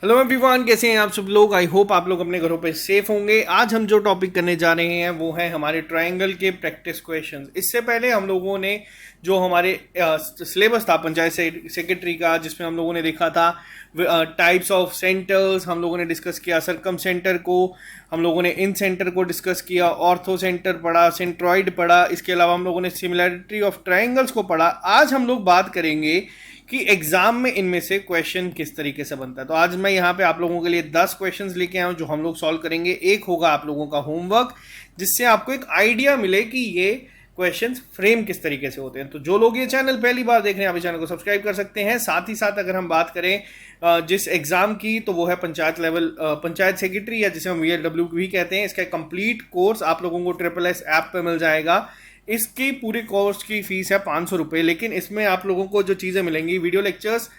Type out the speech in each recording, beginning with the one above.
Hello everyone, कैसे हैं आप सब लोग। आई होप आप लोग अपने घरों पे सेफ होंगे। आज हम जो टॉपिक करने जा रहे हैं वो है हमारे ट्रायंगल के प्रैक्टिस क्वेश्चंस। इससे पहले हम लोगों ने जो हमारे सिलेबस था पंचायत सेक्रेटरी का, जिसमें हम लोगों ने देखा था टाइप्स ऑफ सेंटर्स, हम लोगों ने डिस्कस किया सर्कम सेंटर को, हम लोगों ने इन सेंटर को डिस्कस किया, ऑर्थो सेंटर पढ़ा, सेंट्रॉइड पढ़ा, इसके अलावा हम लोगों ने सिमिलैरिटी ऑफ ट्रायंगल्स को पढ़ा। आज हम लोग बात करेंगे कि एग्जाम में इनमें से क्वेश्चन किस तरीके से बनता है। तो आज मैं यहाँ पे आप लोगों के लिए 10 क्वेश्चंस लेके आया हूँ जो हम लोग सॉल्व करेंगे। एक होगा आप लोगों का होमवर्क, जिससे आपको एक आइडिया मिले कि ये क्वेश्चंस फ्रेम किस तरीके से होते हैं। तो जो लोग ये चैनल पहली बार देख रहे हैं आप इस चैनल को सब्सक्राइब कर सकते हैं। साथ ही साथ अगर हम बात करें जिस एग्जाम की, तो वो है पंचायत लेवल पंचायत सेक्रेटरी, या जिसे हम VLW भी कहते हैं। इसका कंप्लीट कोर्स आप लोगों को SSS ऐप पे मिल जाएगा। इसकी पूरे कोर्स की फीस है 500 रुपये, लेकिन इसमें आप लोगों को जो चीज़ें मिलेंगी, video lectures,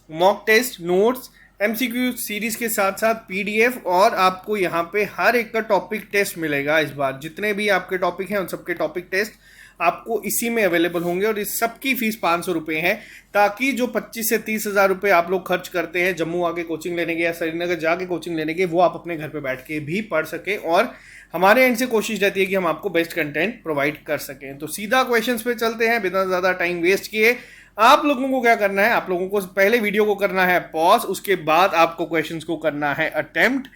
mock test, notes, MCQ series के साथ साथ PDF, और आपको यहाँ पे हर एक का टॉपिक टेस्ट मिलेगा। इस बार जितने भी आपके टॉपिक हैं उन सबके टॉपिक टेस्ट आपको इसी में अवेलेबल होंगे, और इस सबकी फीस 500 रुपये है, ताकि जो 25 से 30 हज़ार रुपये आप लोग खर्च करते हैं जम्मू आके कोचिंग लेने के या श्रीनगर जाके कोचिंग लेने के, वो आप अपने घर पे बैठ के भी पढ़ सकें। और हमारे एंड से कोशिश रहती है कि हम आपको बेस्ट कंटेंट प्रोवाइड कर सकें। तो सीधा क्वेश्चंस पे चलते हैं बिना ज़्यादा टाइम वेस्ट किए। आप लोगों को क्या करना है, आप लोगों को पहले वीडियो को करना है पॉज, उसके बाद आपको क्वेश्चंस को करना है अटेम्प्ट,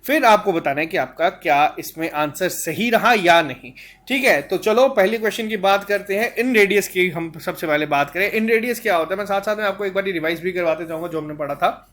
फिर आपको बताना है कि आपका क्या इसमें आंसर सही रहा या नहीं। ठीक है, तो चलो पहले क्वेश्चन की बात करते हैं। इन रेडियस की हम सबसे पहले बात करें। इन रेडियस क्या होता है, मैं साथ साथ में आपको एक बार रिवाइज भी करवाते जाऊंगा जो हमने पढ़ा था।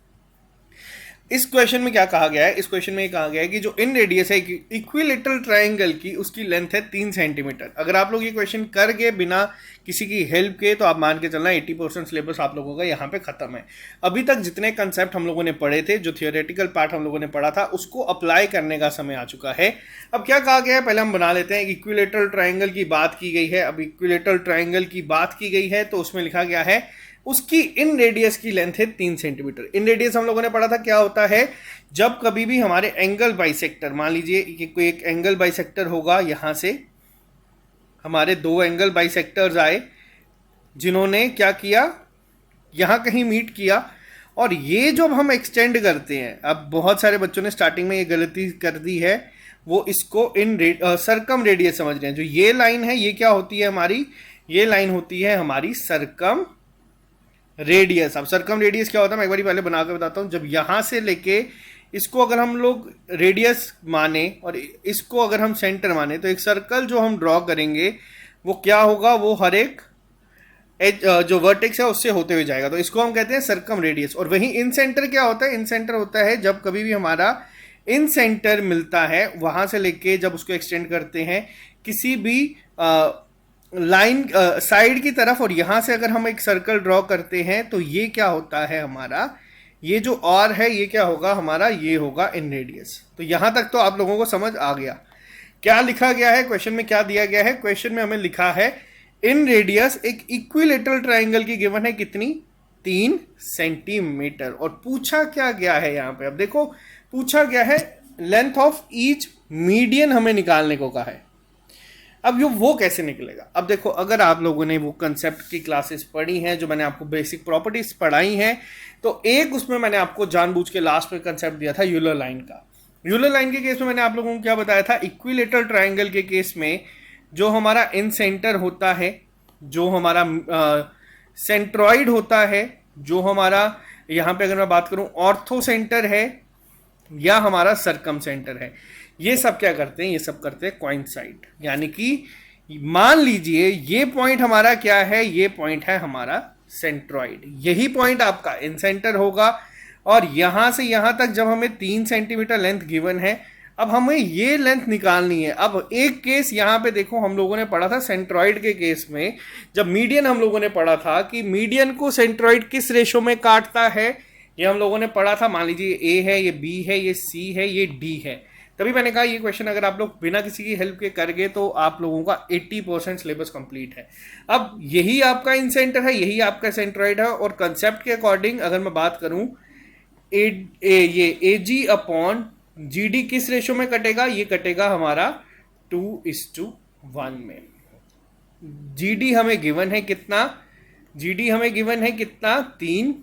इस क्वेश्चन में क्या कहा गया है, इस क्वेश्चन में कहा गया है कि जो इन रेडियस है इक्विलेटरल ट्रायंगल की, उसकी लेंथ है 3 सेंटीमीटर। अगर आप लोग ये क्वेश्चन कर गए बिना किसी की हेल्प के, तो आप मान के चलना 80% सिलेबस आप लोगों का यहाँ पे खत्म है। अभी तक जितने कंसेप्ट हम लोगों ने पढ़े थे, जो थियोरेटिकल पार्ट हम लोगों ने पढ़ा था, उसको अप्लाई करने का समय आ चुका है। अब क्या कहा गया है, पहले हम बना लेते हैं। इक्विलेटरल ट्रायंगल की बात की गई है। अब इक्विलेटरल ट्रायंगल की बात की गई है तो उसमें लिखा गया है उसकी इन रेडियस की लेंथ है 3 सेंटीमीटर। इन रेडियस हम लोगों ने पढ़ा था क्या होता है, जब कभी भी हमारे एंगल बाइसेक्टर, मान लीजिए कि कोई एक एंगल बाइसेक्टर होगा, यहां से हमारे 2 एंगल बाइसेक्टर्स आए जिन्होंने क्या किया, यहां कहीं मीट किया, और ये जब हम एक्सटेंड करते हैं, अब बहुत सारे बच्चों ने स्टार्टिंग में ये गलती कर दी है, वो इसको इन सर्कम रेडियस समझ रहे हैं। जो ये लाइन है ये क्या होती है हमारी, ये लाइन होती है हमारी सर्कम रेडियस। अब सर्कम रेडियस क्या होता है मैं एक बार पहले बना के बताता हूं। जब यहां से लेके इसको अगर हम लोग रेडियस माने और इसको अगर हम सेंटर माने, तो एक सर्कल जो हम ड्रॉ करेंगे वो क्या होगा, वो हर एक एज जो वर्टेक्स है उससे होते हुए जाएगा, तो इसको हम कहते हैं सर्कम रेडियस। और वहीं इन सेंटर क्या होता है, इन सेंटर होता है जब कभी भी हमारा इन सेंटर मिलता है, वहां से लेके जब उसको एक्सटेंड करते हैं किसी भी लाइन साइड की तरफ, और यहां से अगर हम एक सर्कल ड्रॉ करते हैं, तो ये क्या होता है हमारा, ये जो और है ये क्या होगा हमारा, ये होगा इन रेडियस। तो यहां तक तो आप लोगों को समझ आ गया क्या लिखा गया है क्वेश्चन में, क्या दिया गया है। क्वेश्चन में हमें लिखा है इन रेडियस एक इक्विलेटरल ट्रायंगल की गिवन है कितनी, 3 सेंटीमीटर। और पूछा क्या गया है यहाँ पे, अब देखो पूछा गया है लेंथ ऑफ ईच मीडियन हमें निकालने को कहा है। अब वो कैसे निकलेगा, अब देखो अगर आप लोगों ने वो कंसेप्ट की क्लासेस पढ़ी हैं जो मैंने आपको बेसिक प्रॉपर्टीज पढ़ाई हैं, तो एक उसमें मैंने आपको जानबूझ के लास्ट में कंसेप्ट दिया था यूलर लाइन का। यूलर लाइन के केस में मैंने आप लोगों को क्या बताया था, इक्विलेटरल ट्रायंगल के केस में जो हमारा इन सेंटर होता है, जो हमारा सेंट्रॉइड होता है, जो हमारा यहाँ पे अगर मैं बात करूं ऑर्थो सेंटर है, या हमारा सर्कम सेंटर है, ये सब क्या करते हैं, ये सब करते हैं कोइंसाइड। यानी कि मान लीजिए ये पॉइंट हमारा क्या है, ये पॉइंट है हमारा सेंट्रॉइड, यही पॉइंट आपका इन सेंटर होगा। और यहां से यहां तक जब हमें 3 सेंटीमीटर लेंथ गिवन है, अब हमें ये लेंथ निकालनी है। अब एक केस यहां पे देखो हम लोगों ने पढ़ा था सेंट्रॉइड के केस में, जब मीडियन हम लोगों ने पढ़ा था कि मीडियन को सेंट्रॉइड किस रेशो में काटता है, ये हम लोगों ने पढ़ा था। मान लीजिए ए है, ये बी है, ये सी है, ये डी है। तभी मैंने कहा ये क्वेश्चन अगर आप लोग बिना किसी की हेल्प के कर गए तो आप लोगों का 80% सिलेबस कंप्लीट है। अब यही आपका इन सेंटर है, यही आपका सेंट्रॉइड है, और कंसेप्ट के अकॉर्डिंग अगर मैं बात करूं, ये AG अपॉन GD किस रेशो में कटेगा, ये कटेगा हमारा 2:1 में। GD हमें गिवन है कितना, GD हमें गिवन है कितना, 3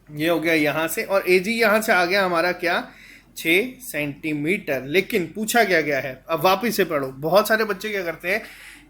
ये हो गया यहाँ से, और AG यहाँ से आ गया हमारा क्या, 6 सेंटीमीटर। लेकिन पूछा क्या गया है, अब वापिस से पढ़ो। बहुत सारे बच्चे क्या करते हैं,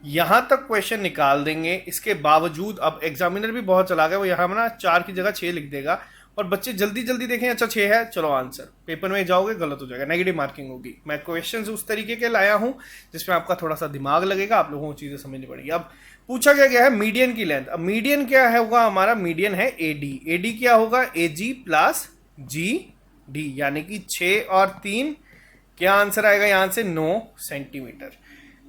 यहाँ तक क्वेश्चन निकाल देंगे, इसके बावजूद अब एग्जामिनर भी बहुत चला गया, वो यहाँ ना 4 की जगह 6 लिख देगा, और बच्चे जल्दी जल्दी देखें अच्छा 6 है, चलो आंसर, पेपर में जाओगे गलत हो जाएगा, नेगेटिव मार्किंग होगी। मैं क्वेश्चंस उस तरीके के लाया हूँ जिसमें आपका थोड़ा सा दिमाग लगेगा, आप लोगों को चीजें समझनी पड़ेगी। अब पूछा क्या गया है, मीडियन की लेंथ। अब मीडियन क्या है होगा हमारा, मीडियन है AD क्या होगा, AG प्लस GD, यानी कि 6 और 3, क्या आंसर आएगा यहाँ से, 9 सेंटीमीटर।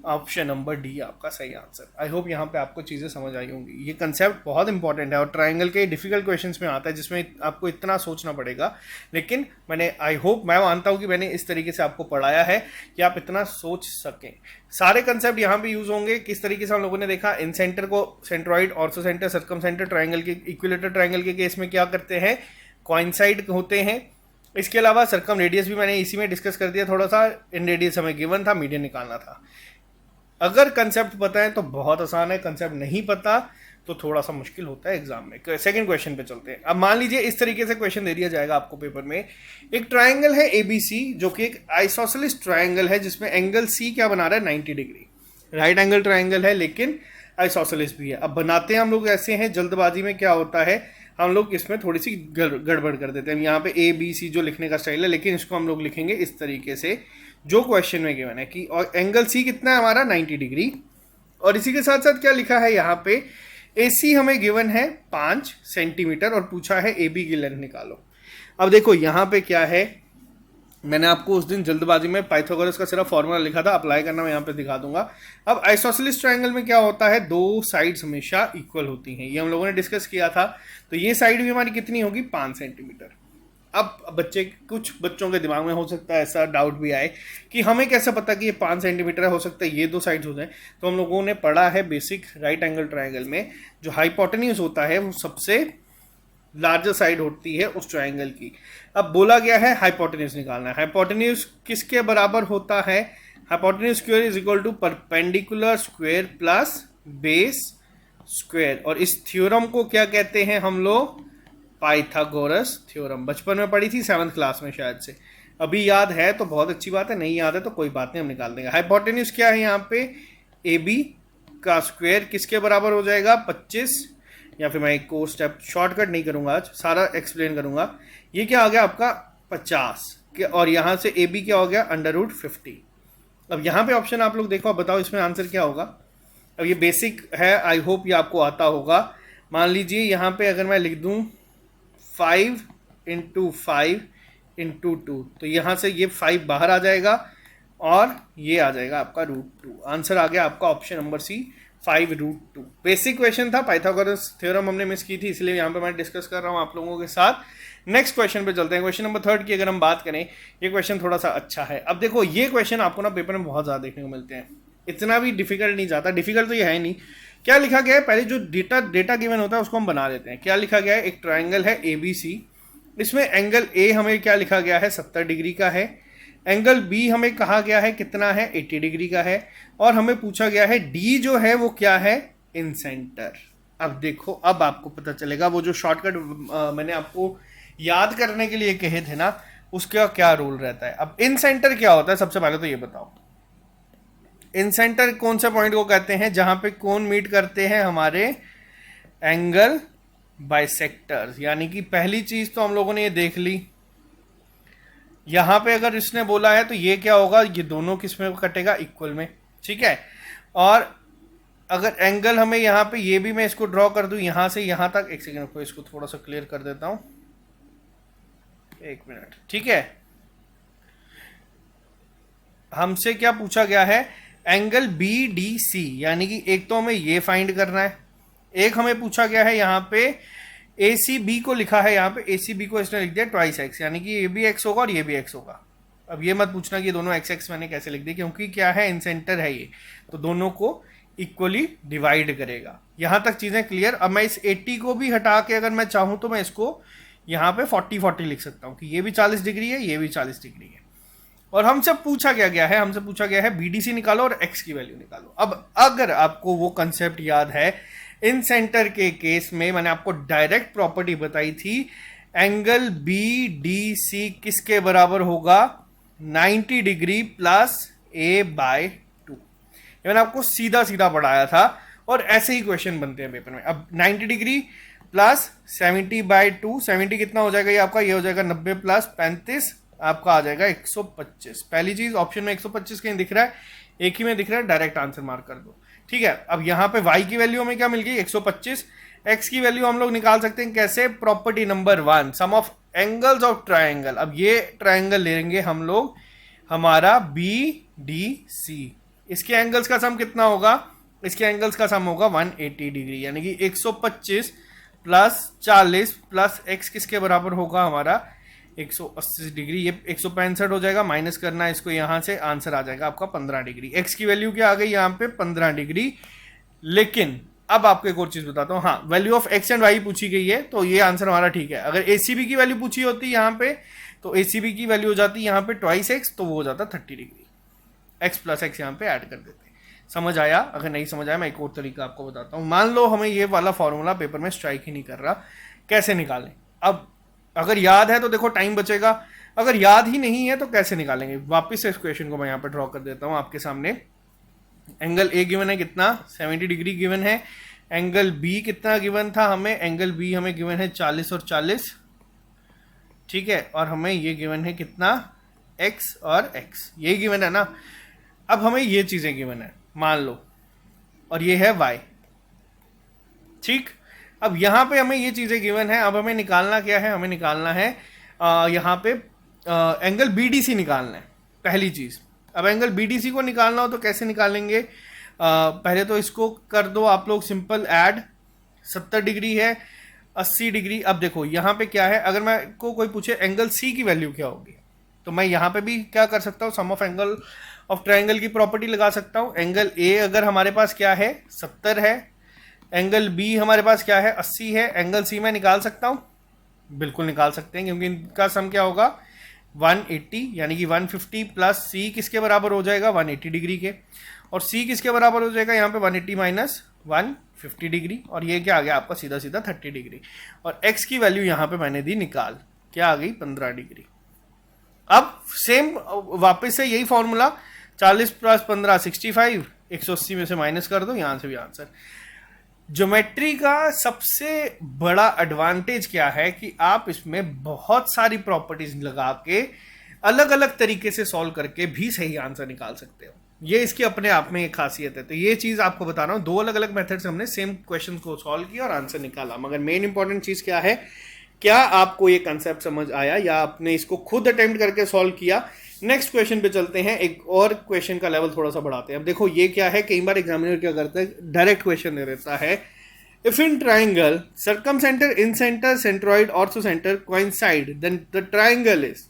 ऑप्शन नंबर डी आपका सही आंसर। आई होप यहाँ पे आपको चीज़ें समझ आई होंगी। ये कंसेप्ट बहुत इंपॉर्टेंट है और ट्रायंगल के डिफिकल्ट क्वेश्चंस में आता है जिसमें आपको इतना सोचना पड़ेगा, लेकिन मैंने मैं मानता हूँ कि मैंने इस तरीके से आपको पढ़ाया है कि आप इतना सोच सकें। सारे कंसेप्ट यहाँ पे यूज होंगे। किस तरीके से हम लोगों ने देखा, इन सेंटर को centroid, ortho centre, circum centre, triangle के इक्विलेटरल ट्रायंगल के केस में क्या करते हैं, कॉइंसाइड होते हैं। इसके अलावा सर्कम रेडियस भी मैंने इसी में डिस्कस कर दिया थोड़ा सा, इन रेडियस हमें गिवन था, मीडियन निकालना था। अगर कंसेप्ट पता है तो बहुत आसान है, कंसेप्ट नहीं पता तो थोड़ा सा मुश्किल होता है एग्जाम में। सेकंड क्वेश्चन पे चलते हैं। अब मान लीजिए इस तरीके से क्वेश्चन दे दिया जाएगा आपको पेपर में, एक ट्रायंगल है ABC जो कि एक आइसोसेलेस ट्रायंगल है जिसमें एंगल C क्या बना रहा है, 90 डिग्री। राइट एंगल ट्रायंगल है लेकिन आइसोसेलेस भी है। अब बनाते हैं हम लोग ऐसे हैं, जल्दबाजी में क्या होता है, हम लोग इसमें थोड़ी सी गड़बड़ कर देते हैं। यहाँ पे ABC जो लिखने का स्टाइल है, लेकिन इसको हम लोग लिखेंगे इस तरीके से जो क्वेश्चन में गिवन है कि, और एंगल C कितना है हमारा, 90 डिग्री। और इसी के साथ साथ क्या लिखा है यहाँ पे, AC हमें गिवन है 5 सेंटीमीटर और पूछा है AB की लेंथ निकालो। अब देखो यहाँ पे क्या है, मैंने आपको उस दिन जल्दबाजी में पाइथागोरस का सिर्फ फॉर्मूला लिखा था, अप्लाई करना मैं यहाँ पे दिखा दूंगा। अब आइसोसेलेस ट्रायंगल में क्या होता है, 2 साइड्स हमेशा इक्वल होती हैं, ये हम लोगों ने डिस्कस किया था। तो ये साइड भी हमारी कितनी होगी, 5 सेंटीमीटर। अब कुछ बच्चों के दिमाग में हो सकता है ऐसा डाउट भी आए कि हमें कैसे पता कि ये 5 सेंटीमीटर है, हो सकता है ये 2 साइड्स हो जाए। तो हम लोगों ने पढ़ा है बेसिक राइट एंगल ट्रायंगल में, जो हाइपोटेन्यूज होता है वो सबसे लार्जर साइड होती है उस ट्रायंगल की। अब बोला गया है हाइपोटेन्यूज निकालना है। हाइपोटेन्यूज किसके बराबर होता है, hypotenuse square is equal to perpendicular square plus base square. और इस थ्योरम को क्या कहते हैं हम लोग, पाइथागोरस थ्योरम। बचपन में पढ़ी थी 7th क्लास में शायद से, अभी याद है तो बहुत अच्छी बात है, नहीं याद है तो कोई बात नहीं, हम निकाल देंगे। हाइपोटेन्यूज क्या है यहाँ पे, AB का स्क्वायर किसके बराबर हो जाएगा, 25, या फिर मैं एक को स्टेप शॉर्टकट नहीं करूंगा, आज सारा एक्सप्लेन करूंगा। ये क्या आ गया आपका 50, और यहाँ से AB क्या हो गया, √50। अब यहाँ पे ऑप्शन आप लोग देखो, अब बताओ इसमें आंसर क्या होगा। अब ये बेसिक है, आई होप ये आपको आता होगा। मान लीजिए यहाँ पे अगर मैं लिख दूं 5 × 5 × 2, तो यहाँ से ये 5 बाहर आ जाएगा और ये आ जाएगा आपका √2। आंसर आ गया आपका option number C, 5√2। Basic question था, पाइथागोरस थ्योरम हमने मिस की थी, इसलिए यहाँ पे मैं डिस्कस कर रहा हूँ आप लोगों के साथ। नेक्स्ट क्वेश्चन पे चलते हैं। क्वेश्चन नंबर 3 की अगर हम बात करें, ये क्वेश्चन थोड़ा सा अच्छा है। अब देखो ये क्वेश्चन आपको ना पेपर में बहुत ज़्यादा देखने को मिलते हैं, इतना भी डिफिकल्ट नहीं जाता, डिफिकल्ट तो ये है नहीं। क्या लिखा गया है, पहले जो डेटा गिवन होता है उसको हम बना लेते हैं। क्या लिखा गया है, एक ट्राइंगल है ABC, इसमें एंगल A हमें क्या लिखा गया है, 70 डिग्री का है। एंगल B हमें कहा गया है कितना है, 80 डिग्री का है। और हमें पूछा गया है D जो है वो क्या है, इन सेंटर। अब देखो, अब आपको पता चलेगा वो जो शॉर्टकट मैंने आपको याद करने के लिए कहे थे ना, उसका क्या रोल रहता है। अब इन सेंटर क्या होता है, सबसे पहले तो ये बताओ, इन सेंटर कौन से पॉइंट को कहते हैं जहां पे कोन मीट करते हैं हमारे एंगल बाइसेक्टर्स। यानी कि पहली चीज तो हम लोगों ने ये देख ली, यहां पे अगर इसने बोला है तो ये क्या होगा, ये दोनों किस में कटेगा, इक्वल में, ठीक है। और अगर एंगल हमें यहाँ पे, ये भी मैं इसको ड्रॉ कर दूं यहां से यहां तक, एक सेकेंड को इसको थोड़ा सा क्लियर कर देता हूं, 1 मिनट, ठीक है। हमसे क्या पूछा गया है, एंगल BDC, यानी कि एक तो हमें ये फाइंड करना है, एक हमें पूछा गया है यहाँ पे ACB को लिखा है, यहाँ पे ACB को इसने लिख दिया ट्वाइस x, यानी कि ये भी x होगा और ये भी x होगा। अब ये मत पूछना कि ये दोनों x मैंने कैसे लिख दिया, क्योंकि क्या है, इन सेंटर है ये, तो दोनों को इक्वली डिवाइड करेगा। यहां तक चीजें क्लियर। अब मैं इस 80 को भी हटा के अगर मैं चाहूं तो मैं इसको यहाँ पे 40-40 लिख सकता हूँ कि ये भी 40 डिग्री है, ये भी 40 डिग्री है। और हमसे पूछा क्या गया है, हमसे पूछा गया है BDC निकालो और x की वैल्यू निकालो। अब अगर आपको वो कंसेप्ट याद है, इन सेंटर के केस में मैंने आपको डायरेक्ट प्रॉपर्टी बताई थी, एंगल बी डी सी किसके बराबर होगा? 90 डिग्री प्लस a/2। मैंने आपको सीधा सीधा पढ़ाया था और ऐसे ही क्वेश्चन बनते हैं पेपर में। अब 90 डिग्री प्लस 70/2, 70 कितना हो जाएगा ये आपका? ये हो जाएगा 90 प्लस 35, आपका आ जाएगा 125। पहली चीज ऑप्शन में 125 कहीं दिख रहा है, एक ही में दिख रहा है, डायरेक्ट आंसर मार्क कर दो। ठीक है, अब यहाँ पे y की वैल्यू हमें क्या मिल गई? 125। x की वैल्यू हम लोग निकाल सकते हैं कैसे? Property number 1, sum of angles of triangle. अब ये ट्राइंगल लेंगे हम लोग, हमारा बी डी सी, इसके एंगल्स का सम कितना होगा? इसके एंगल्स का सम होगा 180 डिग्री, यानी कि 125 प्लस 40 प्लस x किसके बराबर होगा? हमारा 180 डिग्री। ये 165 हो जाएगा, माइनस करना है इसको यहां से, आंसर आ जाएगा आपका 15 डिग्री। x की वैल्यू क्या आ गई यहाँ पे? 15 डिग्री। लेकिन अब आपको एक और चीज बताता हूँ, हाँ, value of x and y पूछी गई है तो ये आंसर हमारा ठीक है। अगर ACB की वैल्यू पूछी होती यहाँ पे तो ACB की वैल्यू हो जाती यहाँ पे ट्वाइस x, तो वो हो जाता 30 डिग्री। x प्लस x यहाँ पे ऐड कर देते। समझ आया? अगर नहीं समझ आया मैं एक और तरीका आपको बताता हूँ। मान लो हमें ये वाला फॉर्मूला पेपर में स्ट्राइक ही नहीं कर रहा, कैसे निकालें? अब अगर याद है तो देखो टाइम बचेगा, अगर याद ही नहीं है तो कैसे निकालेंगे? वापस से इस क्वेश्चन को मैं यहाँ पर ड्रॉ कर देता हूँ आपके सामने। एंगल ए गिवन है कितना? 70 डिग्री गिवन है। एंगल बी कितना गिवन था हमें? एंगल बी हमें गिवन है 40 और 40। ठीक है, और हमें ये गिवन है कितना? x और x, ये गिवन है ना। अब हमें ये चीजें गिवन है मान लो, और ये है y। ठीक, अब यहां पे हमें ये चीजें गिवन है। अब हमें निकालना क्या है? हमें निकालना है यहां पे एंगल BDC निकालना है पहली चीज। अब एंगल BDC को निकालना हो तो कैसे निकालेंगे? पहले तो इसको कर दो आप लोग सिंपल ऐड। 70 डिग्री है, 80 डिग्री। अब देखो यहाँ पे क्या है, अगर मैं को कोई पूछे एंगल C की वैल्यू क्या होगी, तो मैं यहाँ पे भी क्या कर सकता हूँ? सम ऑफ एंगल ऑफ ट्राइंगल की प्रॉपर्टी लगा सकता हूँ। एंगल A अगर हमारे पास क्या है? 70 है। एंगल B हमारे पास क्या है? 80 है। एंगल C मैं निकाल सकता हूँ? बिल्कुल निकाल सकते हैं, क्योंकि इनका सम क्या होगा? 180, यानी कि 150 प्लस C किसके बराबर हो जाएगा? 180 डिग्री के। और C किसके बराबर हो जाएगा यहाँ पे? 180 माइनस 150 डिग्री, और ये क्या आ गया आपका? सीधा सीधा 30 डिग्री। और x की वैल्यू यहाँ पे मैंने दी निकाल, क्या आ गई? 15 डिग्री। अब सेम वापस से यही फॉर्मूला, 40 प्लस 15 65, 180 में से माइनस कर दो, यहां से भी आंसर। ज्योमेट्री का सबसे बड़ा एडवांटेज क्या है कि आप इसमें बहुत सारी प्रॉपर्टीज लगा के अलग अलग तरीके से सॉल्व करके भी सही आंसर निकाल सकते हो। ये इसकी अपने आप में एक खासियत है। तो ये चीज आपको बता रहा हूं, दो अलग अलग मेथड से हमने सेम क्वेश्चन को सॉल्व किया और आंसर निकाला। मगर मेन इंपॉर्टेंट चीज क्या है, क्या आपको ये कंसेप्ट समझ आया या आपने इसको खुद अटेम्प्ट करके सॉल्व किया? नेक्स्ट क्वेश्चन पे चलते हैं, एक और क्वेश्चन का लेवल थोड़ा सा बढ़ाते हैं। अब देखो ये क्या है, कई बार एग्जामिनर क्या करता है, डायरेक्ट क्वेश्चन दे देता है। If in triangle circumcentre, incentre, centroid, orthocentre coincide, then the triangle is.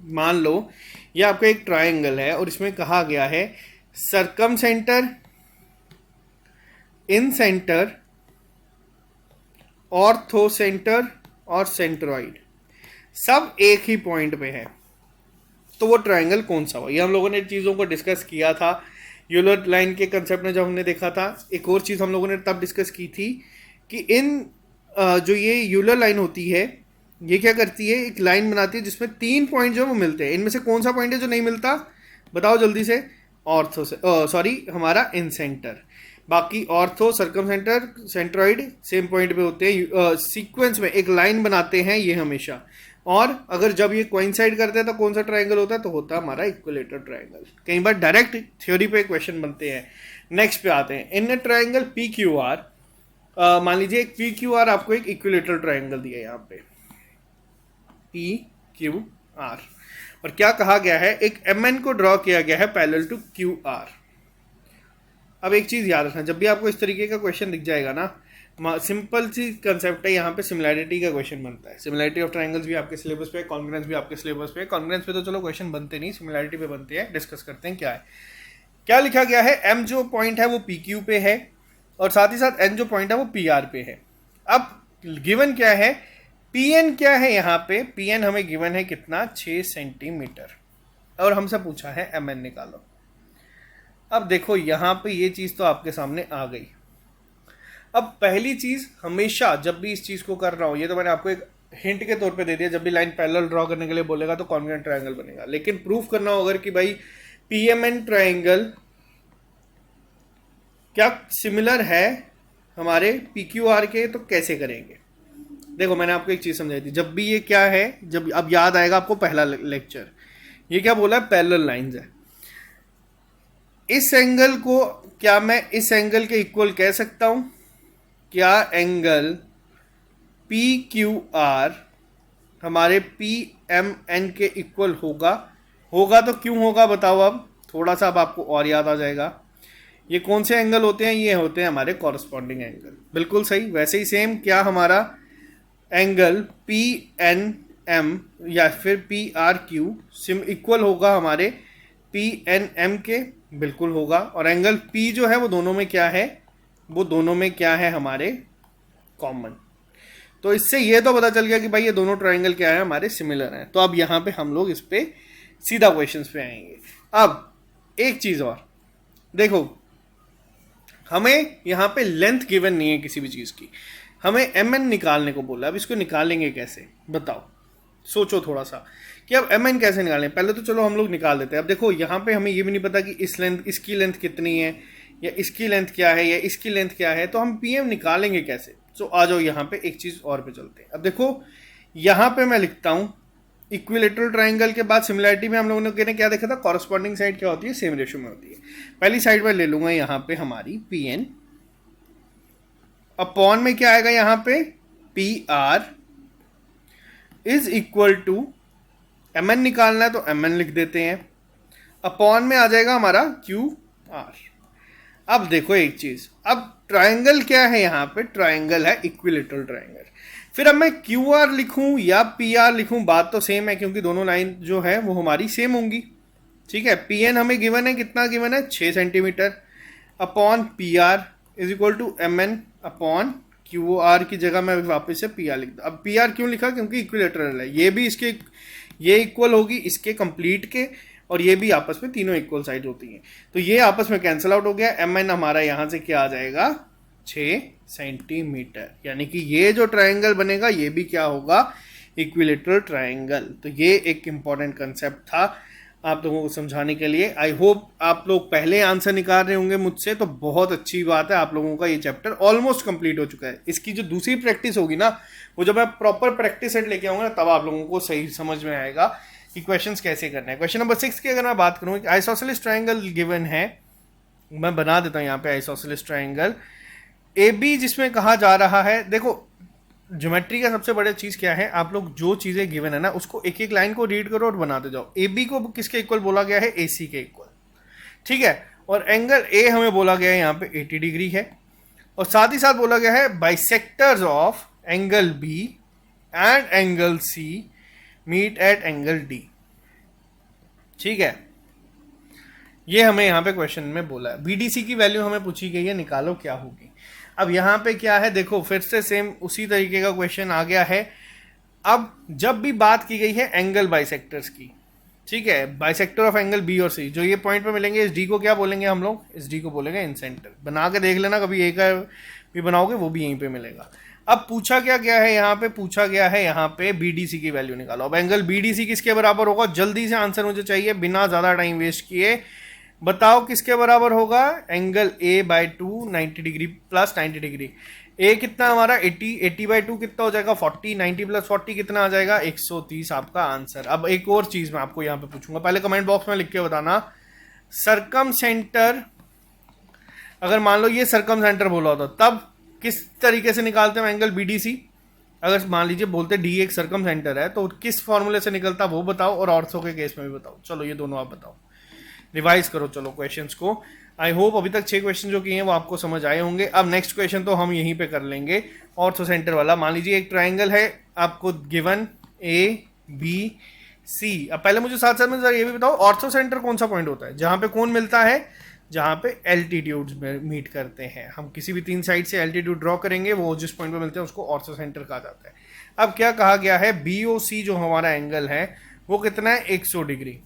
मान लो ये आपका एक ट्राइंगल है और इसमें कहा गया है सर्कम सेंटर, इन सेंटर, ऑर्थो सेंटर और सेंट्रॉइड सब एक ही पॉइंट पे है, तो वो ट्राइंगल कौन सा हुआ? ये हम लोगों ने चीज़ों को डिस्कस किया था यूलर लाइन के कंसेप्ट में जब हमने देखा था। एक और चीज़ हम लोगों ने तब डिस्कस की थी कि इन जो ये यूलर लाइन होती है, ये क्या करती है? एक लाइन बनाती है जिसमें 3 पॉइंट जो वो मिलते हैं। इनमें से कौन सा पॉइंट है जो नहीं मिलता? बताओ जल्दी से। ऑर्थो से, सॉरी हमारा इन सेंटर। बाकी ortho, circum centre, centroid same point पे होते हैं। सीक्वेंस में एक लाइन बनाते हैं ये हमेशा। और अगर जब ये कोइंसाइड करते हैं तो कौन सा ट्राइंगल होता है? तो होता है हमारा इक्विलेटरल ट्राइंगल। कई बार डायरेक्ट थ्योरी पे क्वेश्चन बनते हैं। नेक्स्ट पे आते हैं, in triangle P Q R, मान लीजिए एक पी क्यू आर आपको एक इक्विलेटरल ट्राइंगल दिया है यहाँ पे पी क्यू आर, और क्या कहा गया है? एक एम एन को ड्रॉ किया गया है पैरेलल टू क्यू आर। अब एक चीज याद रखना, जब भी आपको इस तरीके का क्वेश्चन दिख जाएगा ना, सिंपल सी कंसेप्ट है, यहाँ पे सिमिलैरिटी का क्वेश्चन बनता है। सिमिलैरिटी ऑफ ट्राइंगल्स भी आपके सिलेबस पे है, कॉन्ग्रुएंस भी आपके सिलेबस पे है। कॉन्ग्रुएंस पे तो चलो क्वेश्चन बनते नहीं, सिमिलैरिटी पे बनते हैं। डिस्कस करते हैं क्या है, क्या लिखा गया है। एम जो पॉइंट है वो पी क्यू पे है, और साथ ही साथ एन जो पॉइंट है वो पी आर पे है। अब गिवन क्या है? पी एन क्या है यहाँ पे? पी एन हमें गिवन है कितना? 6 सेंटीमीटर, और हमसे पूछा है एम एन निकालो। अब देखो यहाँ पे ये चीज तो आपके सामने आ गई। अब पहली चीज, हमेशा जब भी इस चीज को कर रहा हूं, ये तो मैंने आपको एक हिंट के तौर पे दे दिया, जब भी लाइन पैरेलल ड्रॉ करने के लिए बोलेगा तो कॉन्ग्रुएंट ट्रायंगल बनेगा, लेकिन प्रूफ करना होगा कि भाई पीएमएन ट्रायंगल क्या सिमिलर है हमारे पीक्यूआर के, तो कैसे करेंगे। देखो मैंने आपको एक चीज समझाई थी, जब भी ये क्या है, जब अब याद आएगा आपको पहला लेक्चर, ये क्या बोला है, पैरेलल लाइंस है। इस एंगल को क्या मैं इस एंगल के इक्वल कह सकता हूं, क्या एंगल पी क्यू आर हमारे पी एम एन के इक्वल होगा, होगा तो क्यों होगा बताओ। अब थोड़ा सा अब आपको और याद आ जाएगा, ये कौन से एंगल होते हैं, ये होते हैं हमारे कॉरस्पॉन्डिंग एंगल, बिल्कुल सही। वैसे ही सेम क्या हमारा एंगल पी एन एम या फिर P R Q SIM equal होगा हमारे पी एन एम के, बिल्कुल होगा। और एंगल पी जो है वो दोनों में क्या है, वो दोनों में क्या है हमारे कॉमन। तो इससे ये तो पता चल गया कि भाई ये दोनों ट्रायंगल क्या है हमारे सिमिलर हैं। तो अब यहाँ पे हम लोग इस पे सीधा क्वेश्चंस पे आएंगे। अब एक चीज और देखो, हमें यहाँ पे लेंथ गिवन नहीं है किसी भी चीज की, हमें एम एन निकालने को बोला। अब इसको निकालेंगे कैसे बताओ, सोचो थोड़ा सा कि अब एम एन कैसे निकालें। पहले तो चलो हम लोग निकाल देते हैं। अब देखो यहाँ पे हमें ये भी नहीं पता कि इस लेंथ, इसकी लेंथ कितनी है, या इसकी लेंथ क्या है, या इसकी लेंथ क्या है, तो हम पी एम निकालेंगे कैसे। तो आ जाओ यहाँ पे एक चीज और पे चलते हैं। अब देखो यहाँ पे मैं लिखता हूँ इक्विलेटरल ट्राइंगल के बाद सिमिलैरिटी में हम लोगों ने क्या देखा था, कॉरस्पॉन्डिंग साइड क्या होती है, सेम रेशियो में होती है। पहली साइड में ले लूंगा यहाँ पे हमारी पी एन, अपॉन में क्या आएगा यहाँ पे P R is equal to M N निकालना है तो एम एन लिख देते हैं, अपॉन में आ जाएगा हमारा क्यू आर। अब देखो एक चीज, अब ट्राइंगल क्या है यहाँ पे, ट्राइंगल है इक्विलेटरल ट्राइंगल। फिर अब मैं क्यू आर लिखूं या पी आर लिखूं, बात तो सेम है क्योंकि दोनों लाइन जो है वो हमारी सेम होंगी। ठीक है, पी एन हमें गिवन है, कितना गिवन है 6 centimetre, upon P R is equal to M N upon Q R की जगह मैं वापस से पी आर लिख दूँ। अब पी आर क्यों लिखा, क्योंकि इक्विलेटरल है, ये भी इसके ये इक्वल होगी इसके कंप्लीट के, और ये भी आपस में तीनों इक्वल साइड होती हैं, तो ये आपस में कैंसिल आउट हो गया। एम एन हमारा यहाँ से क्या आ जाएगा 6 सेंटीमीटर, यानी कि ये जो ट्रायंगल बनेगा ये भी क्या होगा, इक्विलेटरल ट्रायंगल। तो ये एक इंपॉर्टेंट कंसेप्ट था आप लोगों को समझाने के लिए। आई होप आप लोग पहले आंसर निकाल रहे होंगे मुझसे, तो बहुत अच्छी बात है, आप लोगों का ये चैप्टर ऑलमोस्ट कंप्लीट हो चुका है। इसकी जो दूसरी प्रैक्टिस होगी ना, वो जब मैं प्रॉपर प्रैक्टिस सेट लेके आऊंगा तब आप लोगों को सही समझ में आएगा कि क्वेश्चंस कैसे करने हैं। क्वेश्चन नंबर 6 की अगर मैं बात करूं, आइसोसेलेस ट्रायंगल गिवन है, मैं बना देता हूं यहाँ पे आइसोसेलेस ट्रायंगल ए बी, जिसमें कहा जा रहा है, देखो ज्योमेट्री का सबसे बड़ा चीज क्या है, आप लोग जो चीजें गिवन है ना उसको एक एक लाइन को रीड करो और बनाते जाओ। ए बी को किसके इक्वल बोला गया है, ए सी के इक्वल, ठीक है। और एंगल ए हमें बोला गया है यहाँ पे 80 डिग्री है, और साथ ही साथ बोला गया है bisectors of angle B and angle C meet at angle D, ठीक है। ये हमें यहाँ पे क्वेश्चन में बोला है। बीडीसी की वैल्यू हमें पूछी गई है, निकालो क्या होगी। अब यहाँ पे क्या है, देखो फिर से सेम उसी तरीके का क्वेश्चन आ गया है। अब जब भी बात की गई है एंगल बाइसेक्टर्स की, ठीक है, बाइसेक्टर ऑफ एंगल बी और सी, जो ये पॉइंट पे मिलेंगे, इस डी को क्या बोलेंगे हम लोग, इस डी को बोलेंगे इन सेंटर। बना के देख लेना, कभी एक भी बनाओगे वो भी यहीं पे मिलेगा। अब पूछा क्या क्या है यहाँ पे, पूछा गया है यहाँ पे बीडीसी की वैल्यू निकालो। अब एंगल बीडीसी किसके बराबर होगा, जल्दी से आंसर मुझे चाहिए बिना ज्यादा टाइम वेस्ट किए, बताओ किसके बराबर होगा, angle A by 2 90 degree plus 90 degree. A कितना हमारा 80, 80 बाई 2 कितना हो जाएगा 40, 90 प्लस 40 कितना आ जाएगा 130 आपका आंसर। अब एक और चीज मैं आपको यहाँ पे पूछूंगा, पहले कमेंट बॉक्स में लिख के बताना, सरकम सेंटर, अगर मान लो ये सरकम सेंटर बोला होता तब किस तरीके से निकालते हैं एंगल बीडीसी। अगर मान लीजिए बोलते डी एक सरकम सेंटर है तो किस फॉर्मूले से निकलता वो बताओ, और ऑर्थो के केस में भी बताओ। चलो ये दोनों आप बताओ, रिवाइज करो चलो क्वेश्चंस को। आई होप अभी तक 6 क्वेश्चन जो किए हैं वो आपको समझ आए होंगे। अब नेक्स्ट क्वेश्चन तो हम यहीं पे कर लेंगे, ऑर्थो सेंटर वाला। मान लीजिए एक ट्राइंगल है आपको गिवन ए बी सी। अब पहले मुझे साथ साथ में जरा ये भी बताओ, ऑर्थो सेंटर कौन सा पॉइंट होता है जहां पे कौन मिलता है, जहां पे एल्टीट्यूड्स में मीट करते हैं। हम किसी भी 3 साइड से एल्टीट्यूड ड्रॉ करेंगे, वो जिस पॉइंट पे मिलते हैं उसको ऑर्थो सेंटर कहा जाता है। अब क्या कहा गया है, बी ओ सी जो हमारा एंगल है वो कितना है 100 डिग्री,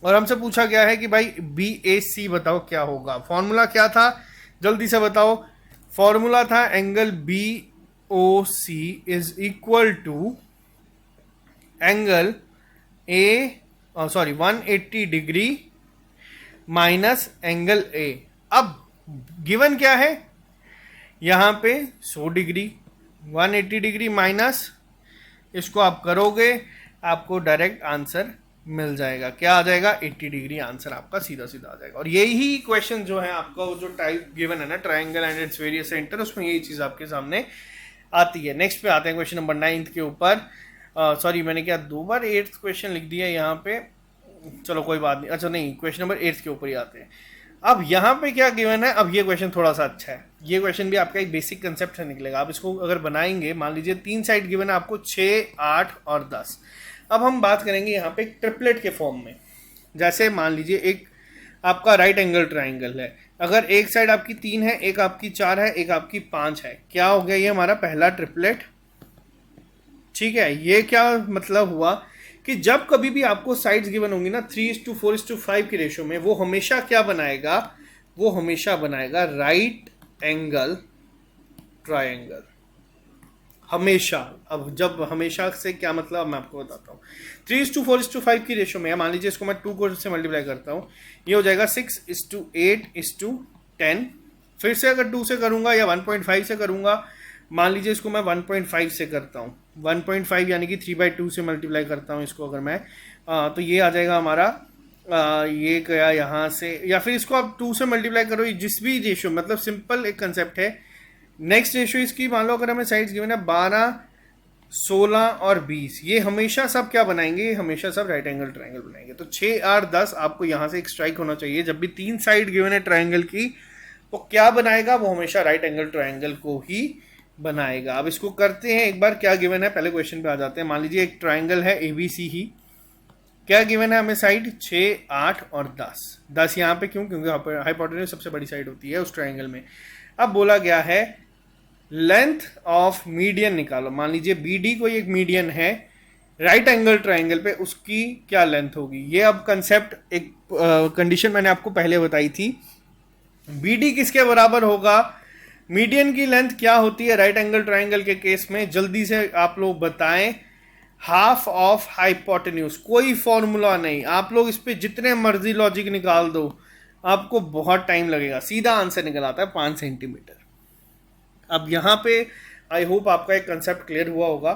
और हमसे पूछा गया है कि भाई बी ए सी बताओ क्या होगा। फॉर्मूला क्या था जल्दी से बताओ, फॉर्मूला था angle B O C is equal to angle A, sorry 180 degree minus angle A. अब गिवन क्या है यहाँ पे 100 डिग्री, 180 डिग्री माइनस, इसको आप करोगे आपको डायरेक्ट आंसर मिल जाएगा। क्या आ जाएगा? 80 डिग्री आंसर आपका सीधा सीधा आ जाएगा। और यही क्वेश्चन जो है आपका, वो जो टाइप गिवन है ना triangle and its various centre, उसमें यही चीज़ आपके सामने आती है। नेक्स्ट पे आते हैं क्वेश्चन नंबर 9 के ऊपर। सॉरी मैंने क्या 2 बार 8th क्वेश्चन लिख दिया यहाँ पे, चलो कोई बात नहीं। अच्छा नहीं, क्वेश्चन नंबर 8 के ऊपर ही आते हैं। अब यहाँ पे क्या गिवन है, अब ये क्वेश्चन थोड़ा सा अच्छा है। ये क्वेश्चन भी आपका एक बेसिक कंसेप्ट से निकलेगा। आप इसको अगर बनाएंगे, मान लीजिए 3 साइड गिवन है आपको 6, 8 और 10। अब हम बात करेंगे यहाँ पे एक ट्रिपलेट के फॉर्म में। जैसे मान लीजिए एक आपका राइट एंगल ट्राइंगल है, अगर एक साइड आपकी 3 है, एक आपकी 4 है, एक आपकी 5 है, क्या हो गया? ये हमारा पहला ट्रिपलेट। ठीक है, ये क्या मतलब हुआ कि जब कभी भी आपको साइड्स गिवन होंगी ना 3:4:5 की रेशो में, वो हमेशा क्या बनाएगा? वो हमेशा बनाएगा राइट एंगल ट्रायंगल, हमेशा। अब जब हमेशा से क्या मतलब, मैं आपको बताता हूँ। 3:4:5 की रेशो में, मान लीजिए इसको मैं 2 को से मल्टीप्लाई करता हूँ, ये हो जाएगा 6:8:10। फिर से अगर 2 से करूँगा या 1.5 से करूँगा, मान लीजिए इसको मैं 1.5 से करता हूँ, 1.5 यानी कि 3/2 से मल्टीप्लाई करता हूँ इसको अगर मैं, तो ये आ जाएगा हमारा, ये गया यहाँ से, या फिर इसको आप 2 से मल्टीप्लाई करो, जिस भी रेशो, मतलब सिंपल एक कंसेप्ट है। नेक्स्ट रेशो इसकी मान लो अगर हमें साइड्स गिवन है 12, 16 और 20, ये हमेशा सब क्या बनाएंगे? हमेशा सब राइट एंगल ट्राइंगल बनाएंगे। तो 6, 8, 10 आपको यहाँ से एक स्ट्राइक होना चाहिए। जब भी 3 साइड गिवन है ट्राइंगल की, वो क्या बनाएगा? वो हमेशा राइट एंगल ट्राइंगल को ही बनाएगा। अब इसको करते हैं एक बार, क्या गिवन है पहले क्वेश्चन पे आ जाते हैं। मान लीजिए एक ट्राइंगल है ABC ही, क्या गिवन है हमें? साइड 6, 8 और 10। 10 यहाँ पे क्यों? क्योंकि हाइपोटेन्यूज सबसे बड़ी साइड होती है उस ट्राइंगल में। अब बोला गया है लेंथ ऑफ मीडियन निकालो। मान लीजिए BD कोई एक मीडियन है राइट एंगल ट्राइंगल पे, उसकी क्या लेंथ होगी? ये अब कंसेप्ट, एक कंडीशन मैंने आपको पहले बताई थी। BD किसके बराबर होगा? मीडियन की लेंथ क्या होती है राइट एंगल ट्राइंगल के केस में? जल्दी से आप लोग बताएं। Half of hypotenuse. कोई फॉर्मूला नहीं, आप लोग इस पे जितने मर्जी लॉजिक निकाल दो, आपको बहुत टाइम लगेगा, सीधा आंसर निकल आता है 5 सेंटीमीटर। अब यहाँ पे आई होप आपका एक कंसेप्ट क्लियर हुआ होगा।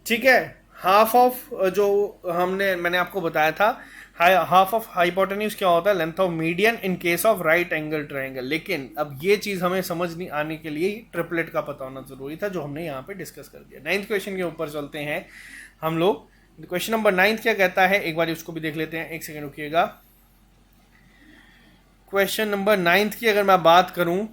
ठीक है, हाफ ऑफ जो मैंने आपको बताया था, हाफ ऑफ हाइपोटेन्यूज क्या होता है? Length of median in case of right angle triangle. लेकिन अब ये चीज हमें समझ नहीं आने के लिए ट्रिपलेट का पता होना जरूरी था, जो हमने यहाँ पे डिस्कस कर दिया। 9th क्वेश्चन के ऊपर चलते हैं हम लोग। क्वेश्चन नंबर 9 क्या कहता है, एक बार उसको भी देख लेते हैं, एक सेकेंड रुकिएगा। क्वेश्चन नंबर 9 की अगर मैं बात करूं,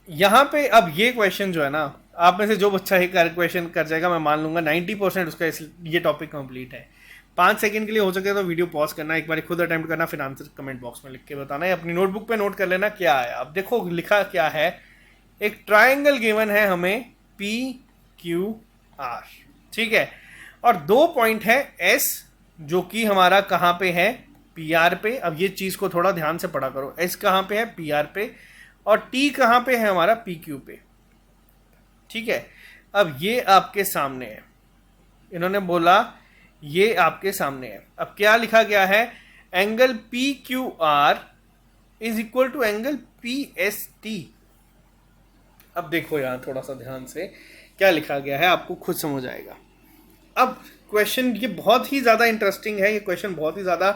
यहाँ पे अब ये क्वेश्चन जो है ना, आप में से जो बच्चा एक क्वेश्चन कर जाएगा, मैं मान लूंगा 90% उसका ये टॉपिक कंप्लीट है। 5 सेकंड के लिए हो सके तो वीडियो पॉज करना, एक बार खुद अटेम्प्ट करना, फिर आंसर कमेंट बॉक्स में लिख के बताना है। अपनी नोटबुक पे नोट कर लेना क्या है। अब देखो लिखा क्या है, एक ट्राइंगल गिवन है हमें PQR, ठीक है, और 2 पॉइंट है S, जो कि हमारा कहाँ पे है? PR पे। अब ये चीज को थोड़ा ध्यान से पढ़ा करो, S कहाँ पे है? PR पे, और T कहाँ पे है? हमारा PQ पे। ठीक है, अब ये आपके सामने है, इन्होंने बोला ये आपके सामने है। अब क्या लिखा गया है? Angle PQR is equal to angle PST। अब देखो यहां थोड़ा सा ध्यान से क्या लिखा गया है, आपको खुद समझ आएगा। अब क्वेश्चन ये बहुत ही ज्यादा इंटरेस्टिंग है, ये क्वेश्चन बहुत ही ज्यादा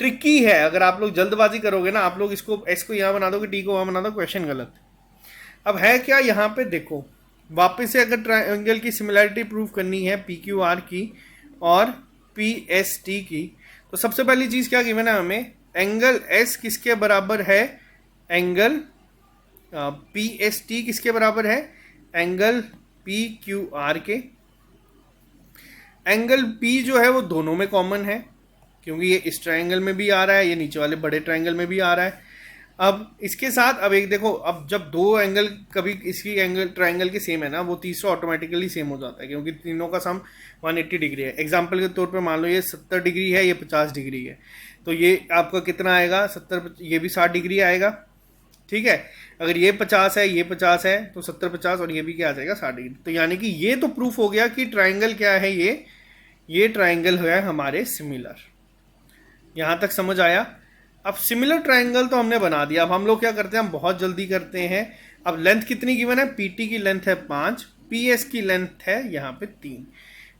ट्रिकी है। अगर आप लोग जल्दबाजी करोगे ना, आप लोग इसको S को यहां बना दोगे, T को वहां बना दो, क्वेश्चन गलत। अब है क्या यहाँ पे? देखो वापस से अगर ट्राइंगल की सिमिलैरिटी प्रूव करनी है PQR की और PST की, तो सबसे पहली चीज क्या गिवन है हमें? एंगल S किसके बराबर है? एंगल PST किसके बराबर है? एंगल PQR के। एंगल P जो है वो दोनों में कॉमन है, क्योंकि ये इस ट्राइंगल में भी आ रहा है, ये नीचे वाले बड़े ट्राइंगल में भी आ रहा है। अब इसके साथ अब एक देखो, अब जब 2 एंगल कभी इसकी एंगल ट्राइंगल के सेम है ना, वो तीसरा ऑटोमेटिकली सेम हो जाता है, क्योंकि तीनों का सम 180 डिग्री है। एग्जांपल के तौर पे मान लो ये 70 डिग्री है, ये 50 डिग्री है, तो ये आपका कितना आएगा? 70, ये भी 60 डिग्री आएगा। ठीक है, अगर ये 50 है, ये 50 है, तो 70, 50, और ये भी क्या आ जाएगा? 60 डिग्री। तो यानी कि ये तो प्रूफ हो गया कि ट्राइंगल क्या है, ये ट्राइंगल है हमारे सिमिलर। यहाँ तक समझ आया। अब सिमिलर ट्राइंगल तो हमने बना दिया, अब हम लोग क्या करते हैं, हम बहुत जल्दी करते हैं। अब लेंथ कितनी गिवन है, PT की लेंथ है 5, PS की लेंथ है यहाँ पे 3,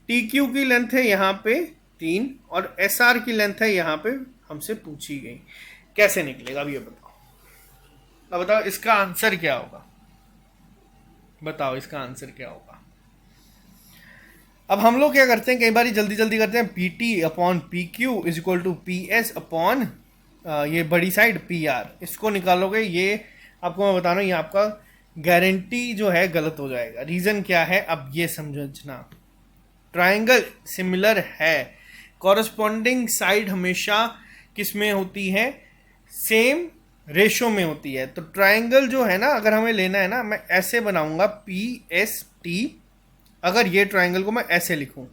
TQ की लेंथ है यहाँ पे 3 और SR की लेंथ है यहाँ पे हमसे पूछी गई। कैसे निकलेगा अब ये बताओ। अब बताओ इसका आंसर क्या होगा, बताओ इसका आंसर क्या होगा। अब हम लोग क्या करते हैं, कई बार जल्दी जल्दी करते हैं, PT upon PQ is equal to PS upon ये बड़ी साइड PR, इसको निकालोगे। ये आपको मैं बता रहा हूँ, ये आपका गारंटी जो है गलत हो जाएगा। रीज़न क्या है, अब ये समझना। ट्राइंगल सिमिलर है, कॉरस्पॉन्डिंग साइड हमेशा किस में होती है, सेम रेशो में होती है। तो ट्राइंगल जो है ना, अगर हमें लेना है ना, मैं ऐसे बनाऊंगा PST। अगर ये ट्राइंगल को मैं ऐसे लिखूं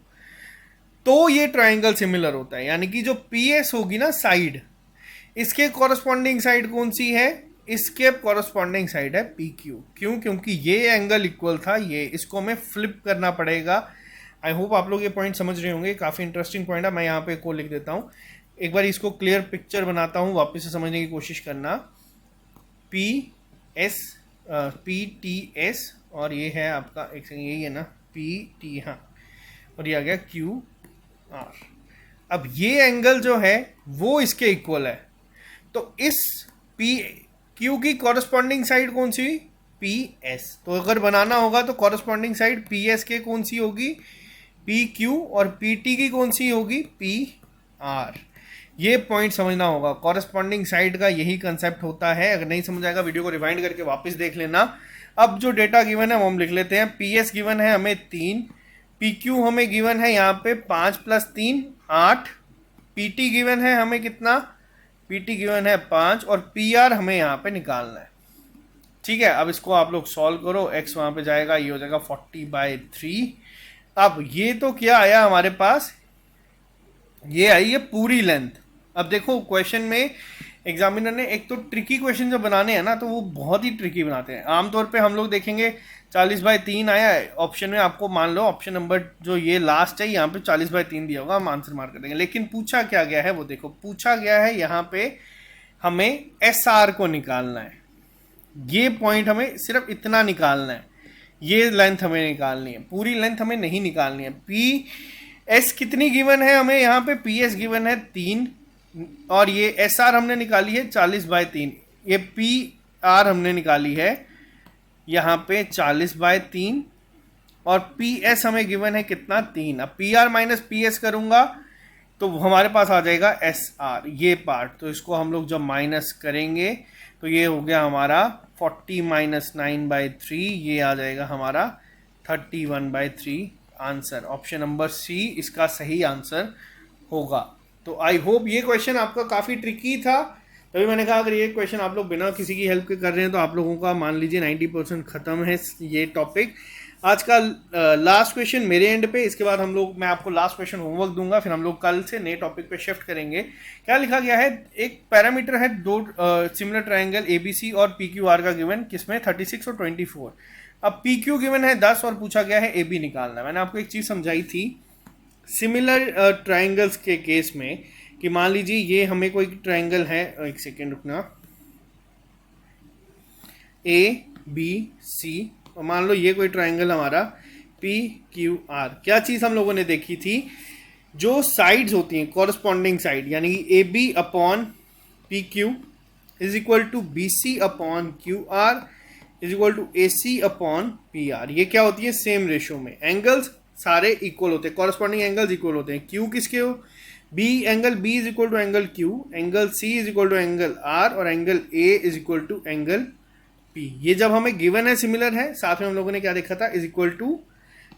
तो ये ट्राइंगल सिमिलर होता है, यानी कि जो PS होगी ना साइड, इसके कॉरस्पॉन्डिंग साइड कौन सी है, इसके कॉरस्पॉन्डिंग साइड है PQ। क्यों, क्योंकि ये एंगल इक्वल था ये, इसको हमें फ्लिप करना पड़ेगा। आई होप आप लोग ये पॉइंट समझ रहे होंगे, काफ़ी इंटरेस्टिंग पॉइंट है। मैं यहाँ पे को लिख देता हूँ, एक बार इसको क्लियर पिक्चर बनाता हूँ, वापस से समझने की कोशिश करना। PTS और ये है आपका, एक सेकंड, यही है ना PT, हाँ, और ये आ गया QR। अब ये एंगल जो है वो इसके इक्वल है, तो इस PQ की कॉरस्पॉन्डिंग साइड कौन सी, PS। तो अगर बनाना होगा तो कॉरस्पॉन्डिंग साइड PS के कौन सी होगी, PQ, और PT की कौन सी होगी, PR। ये पॉइंट समझना होगा, कॉरस्पॉन्डिंग साइड का यही कंसेप्ट होता है। अगर नहीं समझ आएगा वीडियो को रिवाइंड करके वापस देख लेना। अब जो डेटा गिवन है वो हम लिख लेते हैं। PS गिवन है हमें 3, PQ हमें गिवन है यहाँ पे 5 + 3 8, PT गिवन है हमें कितना, PT गिवन है 5 और PR हमें यहाँ पे निकालना है। ठीक है, अब इसको आप लोग सॉल्व करो, x वहाँ पे जाएगा, ये हो जाएगा 40/3। अब ये तो क्या आया हमारे पास, ये आई है पूरी लेंथ। अब देखो क्वेश्चन में एग्जामिनर ने एक तो ट्रिकी क्वेश्चन जो बनाने हैं ना, तो वो बहुत ही ट्रिकी बनाते हैं। आमतौर पे हम लोग देखेंगे 40/3 आया है ऑप्शन में, आपको मान लो ऑप्शन नंबर जो ये लास्ट है यहाँ पे 40/3 दिया होगा, हम आंसर मार्क कर देंगे। लेकिन पूछा क्या गया है वो देखो, पूछा गया है यहाँ पे हमें SR को निकालना है। ये पॉइंट हमें सिर्फ इतना निकालना है, ये लेंथ हमें निकालनी है, पूरी लेंथ हमें नहीं निकालनी है। PS कितनी गिवन है हमें यहाँ पे, PS गिवन है 3 और ये SR हमने निकाली है 40/3। ये PR हमने निकाली है यहाँ पे 40/3 और PS हमें गिवन है कितना, 3। अब PR माइनस PS करूँगा तो हमारे पास आ जाएगा SR, ये पार्ट। तो इसको हम लोग जब माइनस करेंगे तो ये हो गया हमारा 40 - 9/3, ये आ जाएगा हमारा 31/3। आंसर ऑप्शन नंबर C इसका सही आंसर होगा। तो आई होप ये क्वेश्चन आपका काफ़ी ट्रिकी था, तभी मैंने कहा अगर ये क्वेश्चन आप लोग बिना किसी की हेल्प के कर रहे हैं तो आप लोगों का मान लीजिए 90% ख़त्म है ये टॉपिक। आज का लास्ट क्वेश्चन मेरे एंड पे, इसके बाद मैं आपको लास्ट क्वेश्चन होमवर्क दूंगा, फिर हम लोग कल से नए टॉपिक पे शिफ्ट करेंगे। क्या लिखा गया है, एक पैरामीटर है, दो सिमिलर ट्राइंगल ABC और PQR का गिवन, किसमें 36 और 24। अब PQ गिवन है 10 और पूछा गया है AB निकालना। मैंने आपको एक चीज़ समझाई थी सिमिलर ट्राइंगल्स के केस में कि मान लीजिए ये हमें कोई ट्राइंगल है, एक सेकेंड रुकना, ABC, और मान लो ये कोई ट्राइंगल हमारा PQR। क्या चीज़ हम लोगों ने देखी थी, जो साइड्स होती हैं कॉरस्पॉन्डिंग साइड, यानी AB upon PQ is equal to BC upon QR is equal to AC upon PR। ये क्या होती है, सेम रेशो में। एंगल्स सारे इक्वल होते हैं, कॉरस्पॉन्डिंग एंगल्स इक्वल होते हैं। Q किसके हो, angle B is equal to angle Q, angle C is equal to angle R और angle A is equal to angle P। ये जब हमें गिवन है सिमिलर है, साथ में हम लोगों ने क्या देखा था, is equal to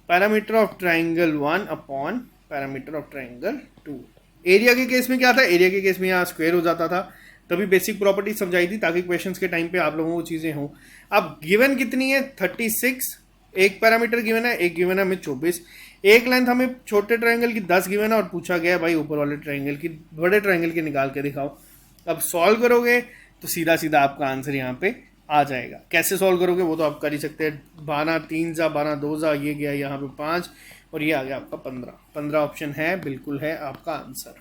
parameter of triangle 1 upon parameter of triangle 2। Area के केस में क्या था, एरिया के केस में यहाँ स्क्वायर हो जाता था, तभी बेसिक प्रॉपर्टी समझाई थी ताकि क्वेश्चंस के टाइम पे आप लोगों को चीज़ें हों। अब गिवन कितनी है 36, एक पैरामीटर गिवन है, एक गिवन है हमें 24, एक लेंथ हमें छोटे ट्राइंगल की 10 गिवन है और पूछा गया है भाई ऊपर वाले ट्राइंगल की, बड़े ट्राइंगल की निकाल के दिखाओ। अब सॉल्व करोगे तो सीधा सीधा आपका आंसर यहाँ पे आ जाएगा। कैसे सॉल्व करोगे वो तो आप कर ही सकते हैं, 12 3 जा 12 2 जा, ये गया यहाँ पे 5, और ये आ गया आपका 15 ऑप्शन है, बिल्कुल है आपका आंसर।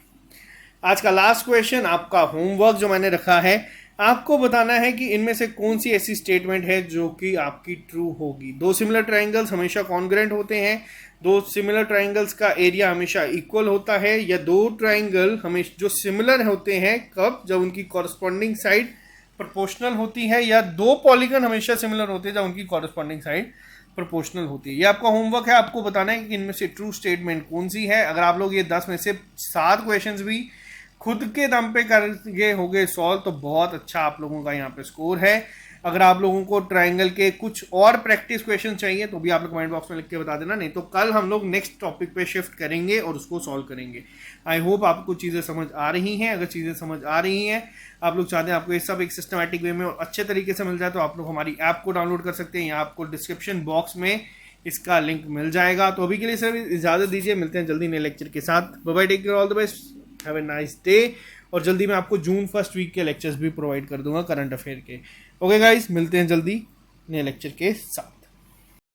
आज का लास्ट क्वेश्चन, आपका होमवर्क जो मैंने रखा है, आपको बताना है कि इनमें से कौन सी ऐसी स्टेटमेंट है जो कि आपकी ट्रू होगी। दो सिमिलर ट्राइंगल्स हमेशा कॉन्ग्रुएंट होते हैं, दो सिमिलर ट्राइंगल्स का एरिया हमेशा इक्वल होता है, या दो ट्राइंगल हमेशा जो सिमिलर होते हैं कब, जब उनकी कॉरस्पॉन्डिंग साइड प्रोपोर्शनल होती है, या दो पॉलीगन हमेशा सिमिलर होते हैं जब उनकी कॉरस्पॉन्डिंग साइड प्रोपोर्शनल होती है। ये आपका होमवर्क है, आपको बताना है कि इनमें से ट्रू स्टेटमेंट कौन सी है। अगर आप लोग ये 10 में से 7 क्वेश्चंस भी खुद के दम पे करके हो गए सॉल्व तो बहुत अच्छा आप लोगों का यहाँ पे स्कोर है। अगर आप लोगों को ट्राइंगल के कुछ और प्रैक्टिस क्वेश्चन चाहिए तो भी आप लोग कमेंट बॉक्स में लिख के बता देना, नहीं तो कल हम लोग नेक्स्ट टॉपिक पे शिफ्ट करेंगे और उसको सॉल्व करेंगे। आई होप आपको चीज़ें समझ आ रही हैं। अगर चीज़ें समझ आ रही हैं, आप लोग चाहते हैं आपको ये सब एक सिस्टमैटिक वे में और अच्छे तरीके से मिल जाए, तो आप लोग हमारी ऐप को डाउनलोड कर सकते हैं, या आपको डिस्क्रिप्शन बॉक्स में इसका लिंक मिल जाएगा। तो अभी के लिए सर इजाज़त दीजिए, मिलते हैं जल्दी नए लेक्चर के साथ। Bye bye, take care, all the best, have a nice day. और जल्दी मैं आपको जून फर्स्ट वीक के लेक्चर्स भी प्रोवाइड कर दूंगा करंट अफेयर के। ओके गाइस, मिलते हैं जल्दी नए लेक्चर के साथ।